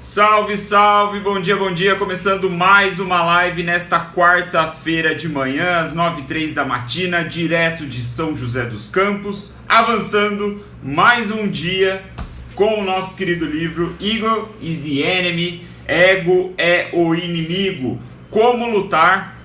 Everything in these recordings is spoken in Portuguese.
Salve, salve, bom dia, começando mais uma live nesta quarta-feira de manhã, às 9h03 da matina, direto de São José dos Campos, avançando mais um dia com o nosso querido livro Ego is the Enemy, Ego é o Inimigo, como lutar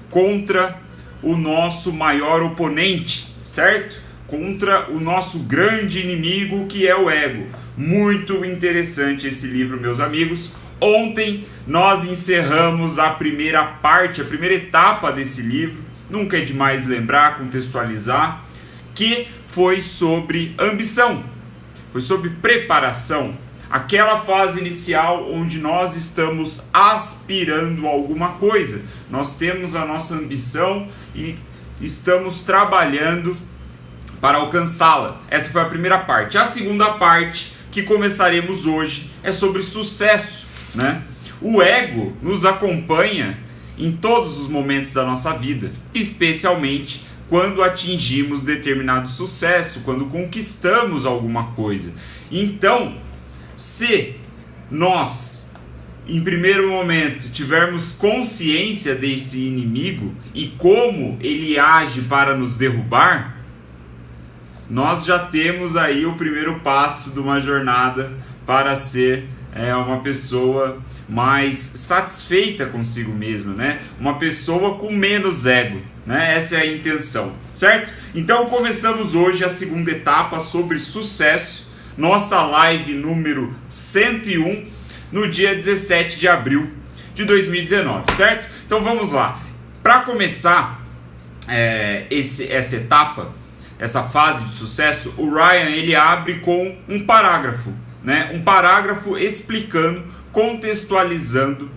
contra o nosso maior oponente, certo? Contra o nosso grande inimigo que é o ego. Muito interessante esse livro, meus amigos. Ontem nós encerramos a primeira parte, a primeira etapa desse livro. Nunca é demais lembrar, contextualizar, que foi sobre ambição, foi sobre preparação. Aquela fase inicial onde nós estamos aspirando a alguma coisa. Nós temos a nossa ambição e estamos trabalhando para alcançá-la. Essa foi a primeira parte. A segunda parte, que começaremos hoje, é sobre sucesso, né? O ego nos acompanha em todos os momentos da nossa vida, especialmente quando atingimos determinado sucesso, quando conquistamos alguma coisa. Então, se nós, em primeiro momento, tivermos consciência desse inimigo e como ele age para nos derrubar, nós já temos aí o primeiro passo de uma jornada para ser uma pessoa mais satisfeita consigo mesmo, né? Uma pessoa com menos ego, né? Essa é a intenção, certo? Então começamos hoje a segunda etapa sobre sucesso, nossa live número 101, no dia 17 de abril de 2019, certo? Então vamos lá. Para começar essa etapa, essa fase de sucesso, o Ryan ele abre com um parágrafo, né? Um parágrafo explicando, contextualizando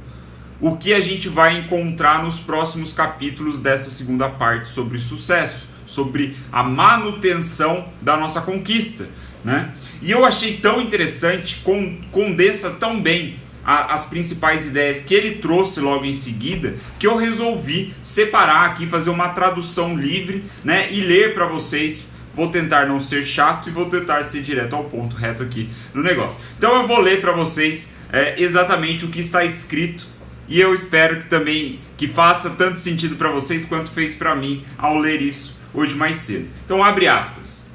o que a gente vai encontrar nos próximos capítulos dessa segunda parte sobre sucesso, sobre a manutenção da nossa conquista, né? E eu achei tão interessante, condensa tão bem as principais ideias que ele trouxe logo em seguida, que eu resolvi separar aqui, fazer uma tradução livre, né, e ler para vocês. Vou tentar não ser chato e vou tentar ser direto ao ponto, reto aqui no negócio. Então eu vou ler para vocês exatamente o que está escrito, e eu espero que também que faça tanto sentido para vocês quanto fez para mim ao ler isso hoje mais cedo. Então abre aspas.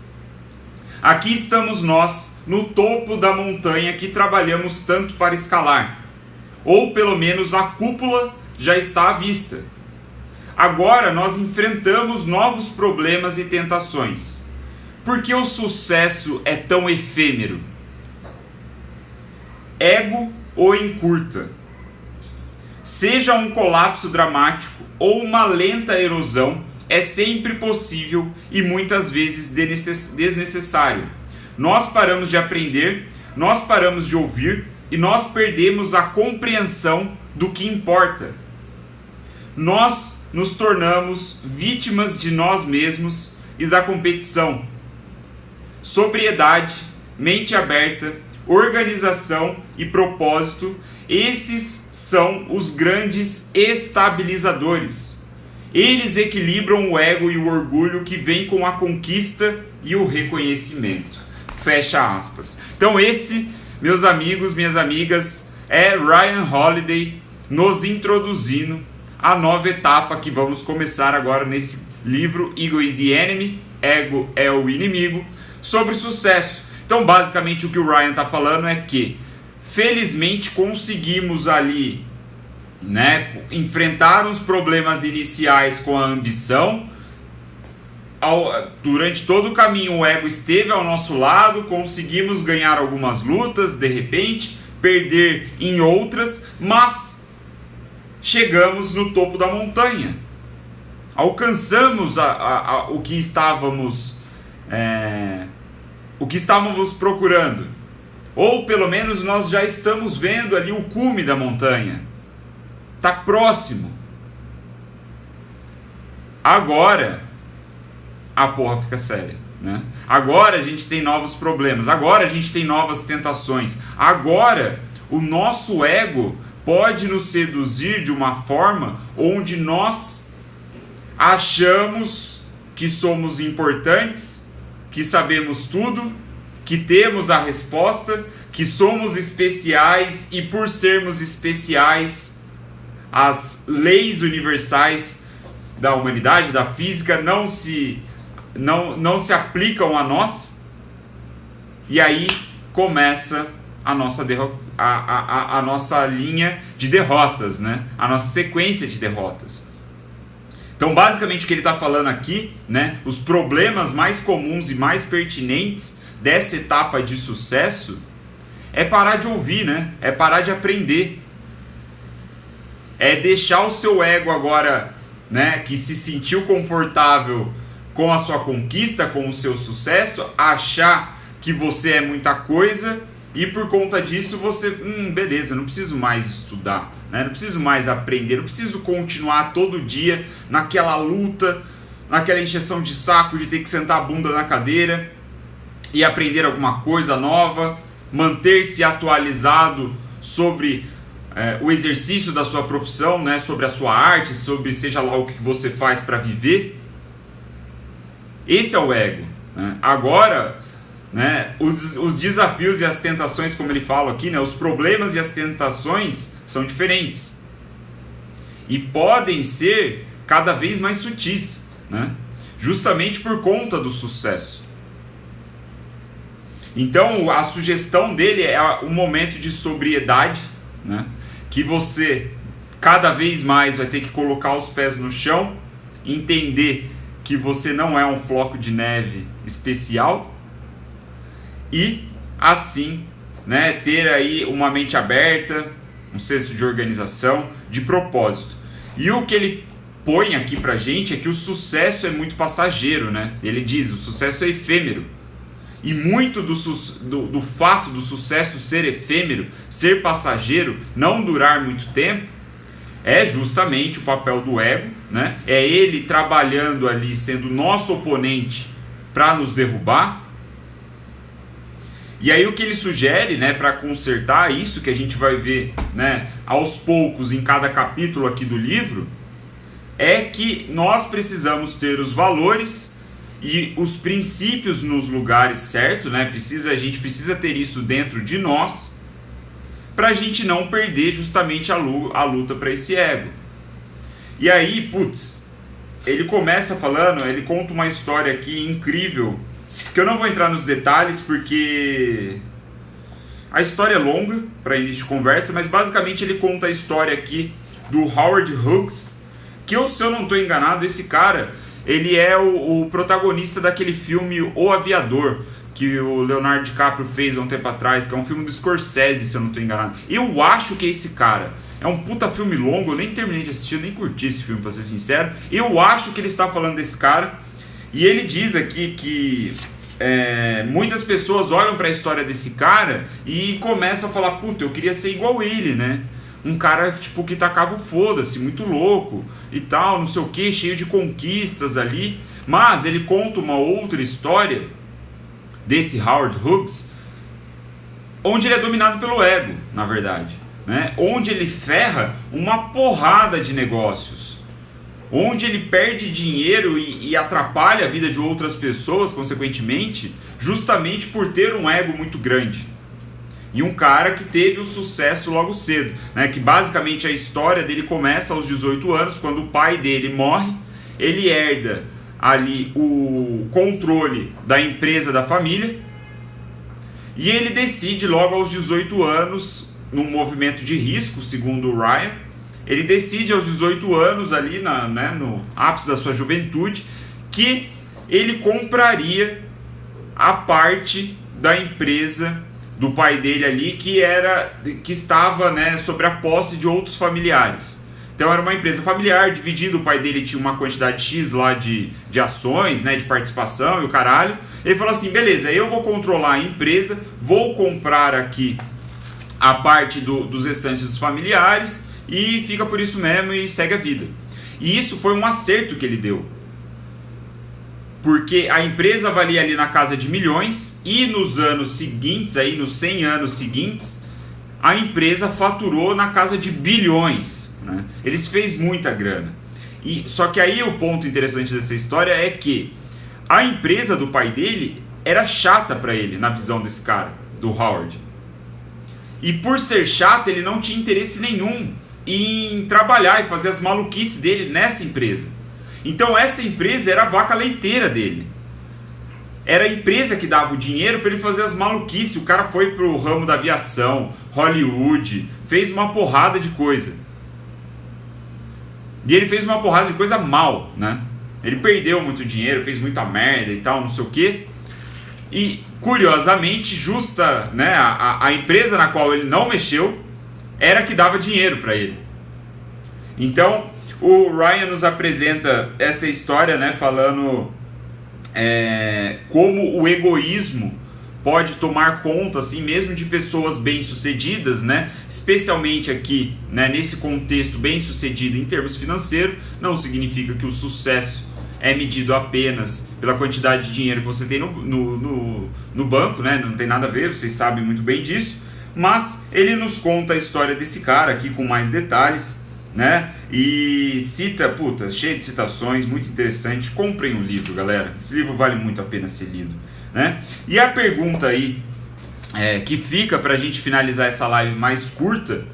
Aqui estamos nós, no topo da montanha que trabalhamos tanto para escalar. Ou pelo menos a cúpula já está à vista. Agora nós enfrentamos novos problemas e tentações. Por que o sucesso é tão efêmero? Ego o encurta. Seja um colapso dramático ou uma lenta erosão, é sempre possível e muitas vezes desnecessário. Nós paramos de aprender, nós paramos de ouvir e nós perdemos a compreensão do que importa. Nós nos tornamos vítimas de nós mesmos e da competição. Sobriedade, mente aberta, organização e propósito, esses são os grandes estabilizadores. Eles equilibram o ego e o orgulho que vem com a conquista e o reconhecimento. Fecha aspas. Então esse, meus amigos, minhas amigas, é Ryan Holiday nos introduzindo a nova etapa que vamos começar agora nesse livro Ego is the Enemy, Ego é o Inimigo, sobre sucesso. Então basicamente o que o Ryan está falando é que felizmente conseguimos ali, né, enfrentar os problemas iniciais com a ambição. Durante todo o caminho o ego esteve ao nosso lado, conseguimos ganhar algumas lutas, de repente perder em outras, mas chegamos no topo da montanha, alcançamos o que estávamos procurando, ou pelo menos nós já estamos vendo ali o cume da montanha. Está próximo. Agora a porra fica séria, né? Agora a gente tem novos problemas, agora a gente tem novas tentações, agora o nosso ego pode nos seduzir de uma forma onde nós achamos que somos importantes, que sabemos tudo, que temos a resposta, que somos especiais e por sermos especiais, as leis universais da humanidade, da física, não se aplicam a nós. E aí começa a nossa linha de derrotas, né? A nossa sequência de derrotas. Então, basicamente, o que ele está falando aqui, né? Os problemas mais comuns e mais pertinentes dessa etapa de sucesso é parar de ouvir, né? É parar de aprender. É deixar o seu ego agora, né? Que se sentiu confortável com a sua conquista, com o seu sucesso, achar que você é muita coisa. E por conta disso você, beleza, não preciso mais estudar, né? Não preciso mais aprender, não preciso continuar todo dia naquela luta, naquela encheção de saco de ter que sentar a bunda na cadeira e aprender alguma coisa nova, manter-se atualizado sobre o exercício da sua profissão, né? Sobre a sua arte, sobre seja lá o que você faz para viver. Esse é o ego, né? Agora, né, os desafios e as tentações, como ele fala aqui, né, os problemas e as tentações são diferentes e podem ser cada vez mais sutis, né, justamente por conta do sucesso. Então a sugestão dele é um momento de sobriedade, né, que você cada vez mais vai ter que colocar os pés no chão, entender que você não é um floco de neve especial, e assim, né, ter aí uma mente aberta, um senso de organização, de propósito. E o que ele põe aqui pra gente é que o sucesso é muito passageiro, né? Ele diz, o sucesso é efêmero. E muito do fato do sucesso ser efêmero, ser passageiro, não durar muito tempo, é justamente o papel do ego, né? É ele trabalhando ali, sendo nosso oponente para nos derrubar. E aí o que ele sugere, né, para consertar isso que a gente vai ver, né, aos poucos em cada capítulo aqui do livro, é que nós precisamos ter os valores e os princípios nos lugares certos, né? A gente precisa ter isso dentro de nós para a gente não perder justamente a luta para esse ego. E aí, ele começa falando, ele conta uma história aqui incrível, que eu não vou entrar nos detalhes porque a história é longa para início de conversa, mas basicamente ele conta a história aqui do Howard Hughes, que se eu não estou enganado, esse cara, ele é o protagonista daquele filme O Aviador, que o Leonardo DiCaprio fez há um tempo atrás, que é um filme do Scorsese, se eu não estou enganado. Eu acho que é esse cara. É um puta filme longo, eu nem terminei de assistir, eu nem curti esse filme, para ser sincero. Eu acho que ele está falando desse cara. E ele diz aqui que muitas pessoas olham para a história desse cara e começam a falar, eu queria ser igual ele, né? Um cara tipo que tacava o foda-se, muito louco e tal, não sei o que, cheio de conquistas ali. Mas ele conta uma outra história desse Howard Hughes, onde ele é dominado pelo ego, na verdade, né? Onde ele ferra uma porrada de negócios, onde ele perde dinheiro e atrapalha a vida de outras pessoas, consequentemente, justamente por ter um ego muito grande. E um cara que teve o sucesso logo cedo, né? Que basicamente a história dele começa aos 18 anos, quando o pai dele morre, ele herda ali o controle da empresa da família, e ele decide logo aos 18 anos, num movimento de risco, segundo o Ryan, ele decide aos 18 anos ali, no ápice da sua juventude, que ele compraria a parte da empresa do pai dele ali, que estava, né, sobre a posse de outros familiares. Então era uma empresa familiar, dividida, o pai dele tinha uma quantidade X lá de ações, né, de participação e o caralho. Ele falou assim, beleza, eu vou controlar a empresa, vou comprar aqui a parte dos restantes dos familiares, e fica por isso mesmo e segue a vida. E isso foi um acerto que ele deu, porque a empresa valia ali na casa de milhões, e nos anos seguintes, aí nos 100 anos seguintes, a empresa faturou na casa de bilhões, né? Eles fez muita grana. Só que aí o ponto interessante dessa história é que a empresa do pai dele era chata para ele, na visão desse cara, do Howard. E por ser chato, ele não tinha interesse nenhum em trabalhar e fazer as maluquices dele nessa empresa. Então essa empresa era a vaca leiteira dele. Era a empresa que dava o dinheiro para ele fazer as maluquices. O cara foi pro ramo da aviação, Hollywood, fez uma porrada de coisa. E ele fez uma porrada de coisa mal, né? Ele perdeu muito dinheiro, fez muita merda e tal, não sei o quê. E, curiosamente, né, a empresa na qual ele não mexeu era a que dava dinheiro para ele. Então, o Ryan nos apresenta essa história, né, falando como o egoísmo pode tomar conta, assim, mesmo de pessoas bem-sucedidas, né? Especialmente aqui, né, nesse contexto bem-sucedido em termos financeiros, não significa que o sucesso é medido apenas pela quantidade de dinheiro que você tem no banco, né? Não tem nada a ver, vocês sabem muito bem disso. Mas ele nos conta a história desse cara aqui com mais detalhes, né? E cita, cheio de citações, muito interessante. Comprem o livro, galera. Esse livro vale muito a pena ser lido, né? E a pergunta aí que fica pra gente finalizar essa live mais curta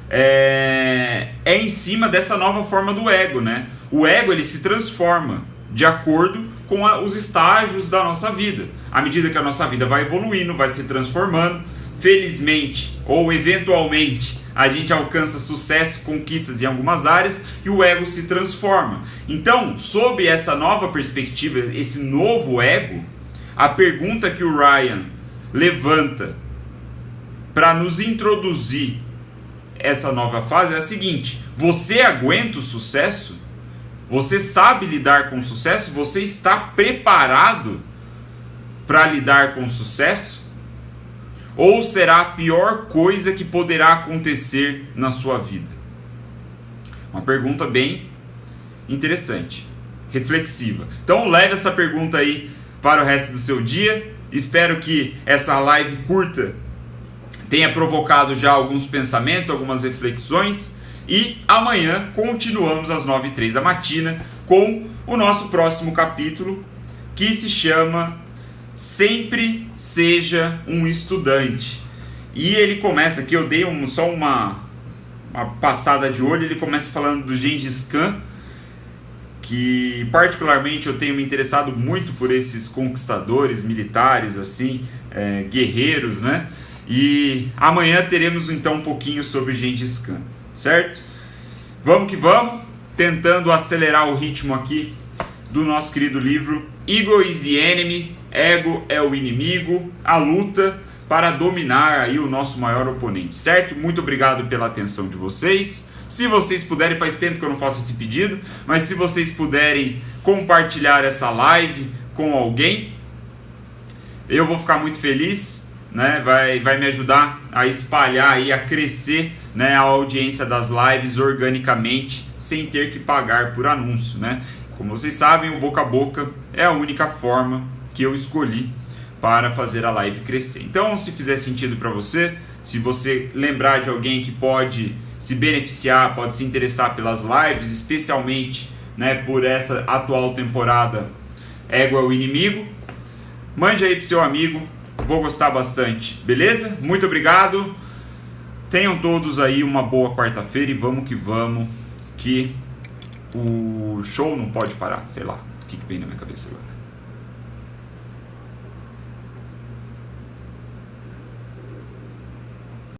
é em cima dessa nova forma do ego, né? O ego, ele se transforma de acordo com os estágios da nossa vida. À medida que a nossa vida vai evoluindo, vai se transformando, felizmente ou eventualmente a gente alcança sucesso, conquistas em algumas áreas e o ego se transforma. Então, sob essa nova perspectiva, esse novo ego, a pergunta que o Ryan levanta para nos introduzir essa nova fase é a seguinte: você aguenta o sucesso? Você sabe lidar com o sucesso? Você está preparado para lidar com o sucesso? Ou será a pior coisa que poderá acontecer na sua vida? Uma pergunta bem interessante, reflexiva. Então leve essa pergunta aí para o resto do seu dia. Espero que essa live curta tenha provocado já alguns pensamentos, algumas reflexões. E amanhã continuamos às 9h03 da matina com o nosso próximo capítulo, que se chama Sempre Seja um Estudante. E ele começa aqui, eu dei só uma passada de olho, ele começa falando do Gengis Khan, que particularmente eu tenho me interessado muito por esses conquistadores militares, assim, guerreiros, né? E amanhã teremos então um pouquinho sobre Gengis Khan, certo? Vamos que vamos, tentando acelerar o ritmo aqui do nosso querido livro Ego is the Enemy, Ego é o Inimigo, a luta para dominar aí o nosso maior oponente, certo? Muito obrigado pela atenção de vocês. Se vocês puderem, faz tempo que eu não faço esse pedido, mas se vocês puderem compartilhar essa live com alguém, eu vou ficar muito feliz, né? Vai me ajudar a espalhar e a crescer, né, a audiência das lives organicamente, sem ter que pagar por anúncio, né? Como vocês sabem, o boca a boca é a única forma que eu escolhi para fazer a live crescer. Então, se fizer sentido para você, se você lembrar de alguém que pode se beneficiar, pode se interessar pelas lives, especialmente, né, por essa atual temporada Ego é o Inimigo, mande aí pro seu amigo, vou gostar bastante, beleza? Muito obrigado, tenham todos aí uma boa quarta-feira e vamos, que o show não pode parar, sei lá, o que vem na minha cabeça agora.